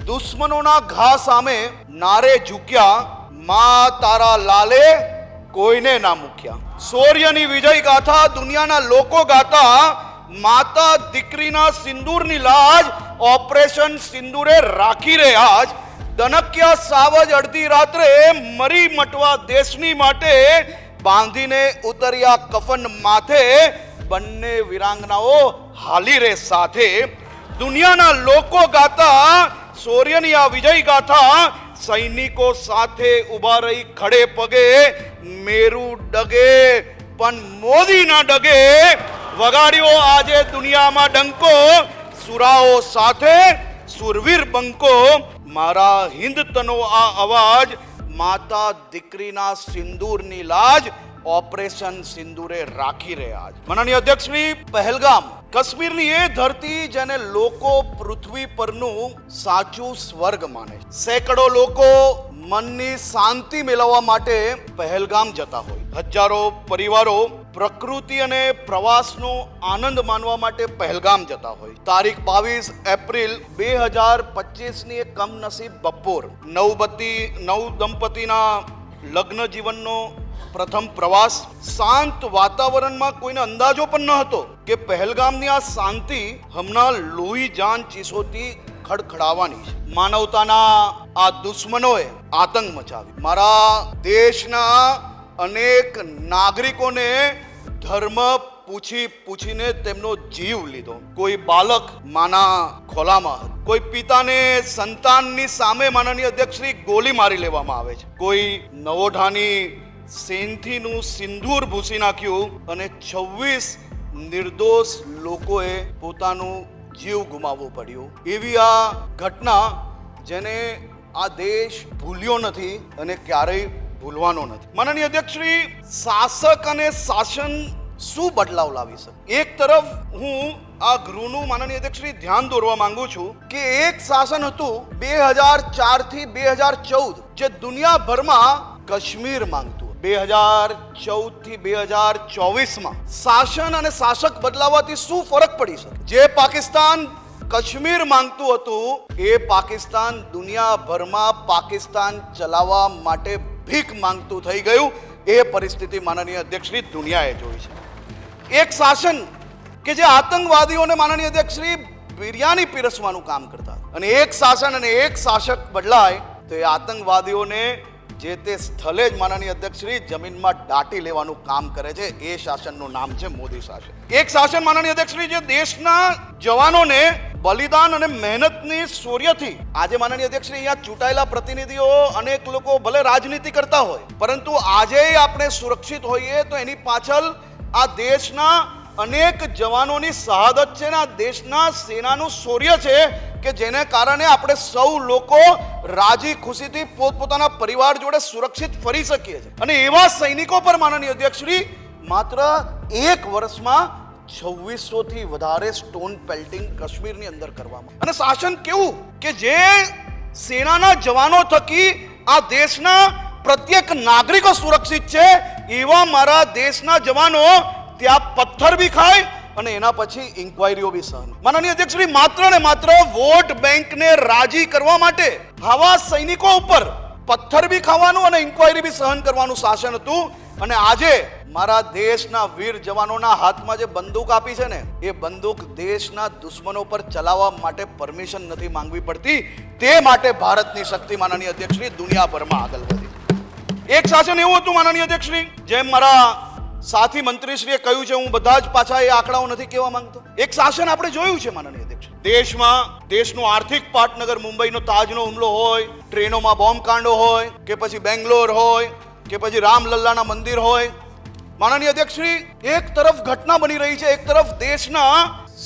દુશ્મનોના ઘા સામે નારે ઝૂક્યા, માં તારા લાલે કોઈને ના મૂક્યા. શૌર્યની વિજય ગાથા દુનિયાના લોકો ગાતા, માતા દીકરીના સિંદૂરની લાજ ઓપરેશન સિંદૂરે રાખી રે આજ. દનક્યા સાવજ અડધી રાત્રે મરી મટવા દેશની માટે, બાંધીને ઉતર્યા કફન માથે, બંને વિરાંગનાઓ હાલી રે સાથે. દુનિયાના લોકો ગાતા શૌર્યની આ વિજય ગાથા, સૈનિકો સાથે ઉભા રહી ખડે પગે, મેરુ ડગે પણ મોદી ના ડગે. વગાડ્યો આજે દુનિયામાં ડંકો, સુરાઓ સાથે સુરવીર બંકો. મારા હિન્દ તનો આ અવાજ, માતા દીકરીના સિંદૂરની લાજ ઓપરેશન સિંદૂરે રાખી રે આજ. માનનીય અધ્યક્ષ શ્રી, પહેલગામ કાશ્મીરની એ ધરતી જેને લોકો પૃથ્વી પરનું સાચું સ્વર્ગ માને છે. સેંકડો લોકો મનની શાંતિ મેળવવા માટે પહેલગામ જતા હોય. હજારો પરિવારો પ્રકૃતિ અને પ્રવાસનો આનંદ માણવા માટે પહેલગામ જતા હોય. તારીખ 22 એપ્રિલ 2025ની એક કમનસીબ બપોર, નવ દંપતીના લગ્ન જીવનનો પ્રથમ પ્રવાસ. શાંત વાતાવરણમાં કોઈને અંદાજો પણ ન હતો કે પહેલગામની આ શાંતિ હમણાં લોહી જાન ચીસોથી ખડખડાવાની છે. માનવતાના આ દુશ્મનોએ આતંક મચાવી. મારા દેશના અનેક નાગરિકોને ધર્મ પૂછીને તેમનો જીવ લીધો. કોઈ બાળક માના ખોલામાં હતું, કોઈ પિતાને સંતાનની સામે માનનીય અધ્યક્ષ શ્રી ગોળી મારી લેવામાં આવે છે. કોઈ નવોઢાની સેન્થીનું સિંદૂર ભૂસી નાખ્યું અને 26 નિર્દોષ લોકોએ પોતાનું જીવ ગુમાવવું પડ્યું. એવી આ ઘટના જેને આ દેશ ભૂલ્યો નથી અને ક્યારેય ભૂલવાનો નથી. માનનીય અધ્યક્ષ શ્રી, શાસક અને શાસન શું બદલાવ લાવી શકે? એક તરફ હું આ ગૃહનું માનનીય અધ્યક્ષ શ્રી ધ્યાન દોરવા માંગુ છું કે એક શાસન હતું 2004 થી 2014 જે દુનિયાભરમાં કાશ્મીર માંગતું. 2014 થી 2024માં શાસન અને શાસક બદલાવાથી શું ફરક પડી શકે? જે પાકિસ્તાન કાશ્મીર માંગતું હતું, એ પાકિસ્તાન દુનિયાભરમાં પાકિસ્તાન ચલાવવા માટે ભીખ માંગતું થઈ ગયું. એ પરિસ્થિતિ માનનીય અધ્યક્ષ શ્રી દુનિયાએ જોઈ છે. એક શાસન કે જે આતંકવાદીઓને માનનીય અધ્યક્ષ શ્રી બિરયાની પીરસવાનું કામ કરતા, અને એક શાસન અને એક શાસક બદલાય તો એ આતંકવાદીઓને જે તે સ્થળે જ માનનીય અધ્યક્ષ શ્રી જમીનમાં દાટી લેવાનું કામ કરે છે. એ શાસનનું નામ છે મોદી શાસન. એક શાસન માનનીય અધ્યક્ષ શ્રી જે દેશના જવાનોને બલિદાન અને મહેનતની શૌર્યથી, આજે માનનીય અધ્યક્ષ શ્રી અહીંયા ચૂંટાયેલા પ્રતિનિધિઓ અનેક લોકો ભલે રાજનીતિ કરતા હોય, પરંતુ આજે આપણે સુરક્ષિત હોઈએ તો એની પાછળ આ દેશના અનેક જવાનોની શહાદત છે ને આ દેશના સેનાનું શૌર્ય છે કે જેને કારણે આપણે સૌ લોકો રાજી ખુશીથી પોતપોતાના પરિવાર જોડે સુરક્ષિત ફરી શકીએ છીએ. અને એવા સૈનિકો પર માનનીય અધ્યક્ષ શ્રી માત્ર એક વર્ષમાં 2600 થી વધારે સ્ટોન પેલ્ટિંગ કાશ્મીરની અંદર કરવામાં. અને શાસન કેવું કે જે સેનાના જવાનો થકી આ દેશના પ્રત્યેક નાગરિકો સુરક્ષિત છે, એવા મારા દેશના જવાનો ત્યાં પથ્થર બી ખાય અને એના પછી ઇન્ક્વાયરીઓ બી સહન. માનનીય અધ્યક્ષ શ્રી, માત્ર ને માત્ર વોટ બેંકને રાજી કરવા માટે આવા સૈનિકો ઉપર પથ્થર બી ખાવાનું અને ઇન્ક્વાયરી બી સહન કરવાનું શાસન હતું. અને આજે મારા દેશના વીર જવાનોના હાથમાં જે બંદૂક આપી છે ને, એ બંદૂક દેશના દુશ્મનો પર ચલાવવા માટે પરમિશન નથી માંગવી પડતી. તે માટે ભારતની શક્તિ માનનીય અધ્યક્ષ શ્રી દુનિયાભરમાં આગળ વધી. એક શાસન એવું હતું માનનીય અધ્યક્ષ શ્રી, જેમ મારા સાથી મંત્રીશ્રીએ કહ્યું છે, હું બધા જ પાછા એ આંકડાઓ નથી કહેવા માંગતો. એક શાસન આપણે જોયું છે માનનીય અધ્યક્ષ, દેશમાં દેશનું આર્થિક પાટનગર મુંબઈનો તાજનો હુમલો હોય, ટ્રેનોમાં બોમ્બ કાંડો હોય, કે પછી બેંગ્લોર હોય, કે પછી રામલલ્લાના મંદિર હોય. માનનીય અધ્યક્ષ શ્રી, એક તરફ ઘટના બની રહી છે, એક તરફ દેશના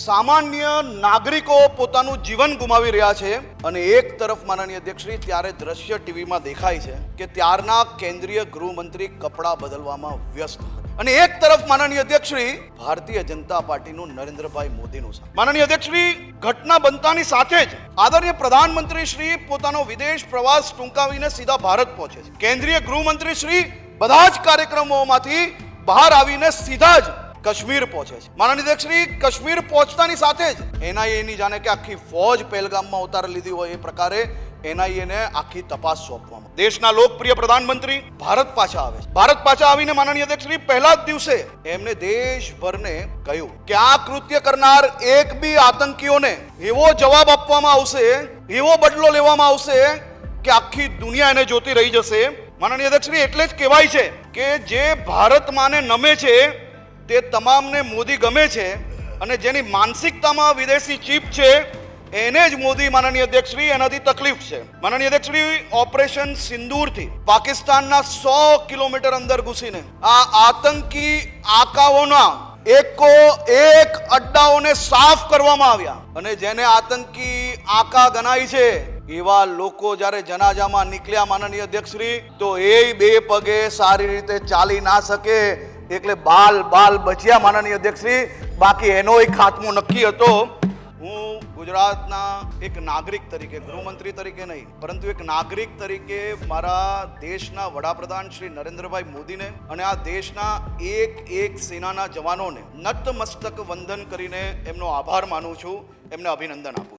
સામાન્ય નાગરિકો પોતાનું જીવન ગુમાવી રહ્યા છે, અને એક તરફ માનનીય અધ્યક્ષ શ્રી ત્યારે દ્રશ્ય ટીવીમાં દેખાય છે કે ત્યારના કેન્દ્રીય ગૃહમંત્રી કપડાં બદલવામાં વ્યસ્ત હતા. અને એક તરફ માનનીય અધ્યક્ષ શ્રી ભારતીય જનતા પાર્ટીનું નરેન્દ્રભાઈ મોદીનું સાથ. માનનીય અધ્યક્ષ શ્રી, ઘટના બનતાની સાથે જ આદરણીય પ્રધાનમંત્રી શ્રી પોતાનો વિદેશ પ્રવાસ ટૂંકાવીને સીધા ભારત પહોંચે છે. કેન્દ્રીય ગૃહમંત્રી શ્રી બધા જ કાર્યક્રમોમાંથી બહાર આવીને સીધા જ કાશ્મીર પહોંચે છે. માનનીય અધ્યક્ષશ્રી, કાશ્મીર પહોંચતાની સાથે જ એનઆઈએની જાણે કે આખી ફોજ પહેલગામમાં ઉતારી લીધી હોય એ પ્રકારે એનઆઈએને આખી તપાસ સોંપવામાં. દેશના લોકપ્રિય પ્રધાનમંત્રી ભારત પાછા આવે છે. ભારત પાછા આવીને માનનીય અધ્યક્ષશ્રી પહેલા જ દિવસે એમને દેશભરને કહ્યું કે આ કૃત્ય કરનાર એક બી આતંકીઓને એવો જવાબ આપવામાં આવશે, એવો બદલો લેવામાં આવશે કે આખી દુનિયા એને જોતી રહી જશે. માનનીય અધ્યક્ષશ્રી, એટલે જ કહેવાય છે કે જે ભારત માને નમે છે તે તમામને મોદી ગમે છે, અને જેની માનસિકતામાં વિદેશી ચીપ છે એને જ મોદી માનનીય અધ્યક્ષશ્રી એનાથી તકલીફ છે. માનનીય અધ્યક્ષશ્રી, ઓપરેશન સિંદૂરથી પાકિસ્તાનના 100 કિલોમીટર અંદર ઘૂસીને આ આતંકી આકાઓના એક અડ્ડાઓને સાફ કરવામાં આવ્યા, અને જેને આતંકી આકા ગણાય છે એવા લોકો જ્યારે જનાજામાં નીકળ્યા માનનીય અધ્યક્ષશ્રી, તો એ બે પગે સારી રીતે ચાલી ના શકે, એટલે બાલ બચ્યા માનનીય અધ્યક્ષશ્રી. બાકી એનો ખાત્મો નક્કી હતો. હું ગુજરાતના એક નાગરિક તરીકે, ગૃહમંત્રી તરીકે નહીં, પરંતુ એક નાગરિક તરીકે મારા દેશના વડાપ્રધાન શ્રી નરેન્દ્રભાઈ મોદીને અને આ દેશના એક સેનાના જવાનોને નતમસ્તક વંદન કરીને એમનો આભાર માનું છું, એમને અભિનંદન આપું છું.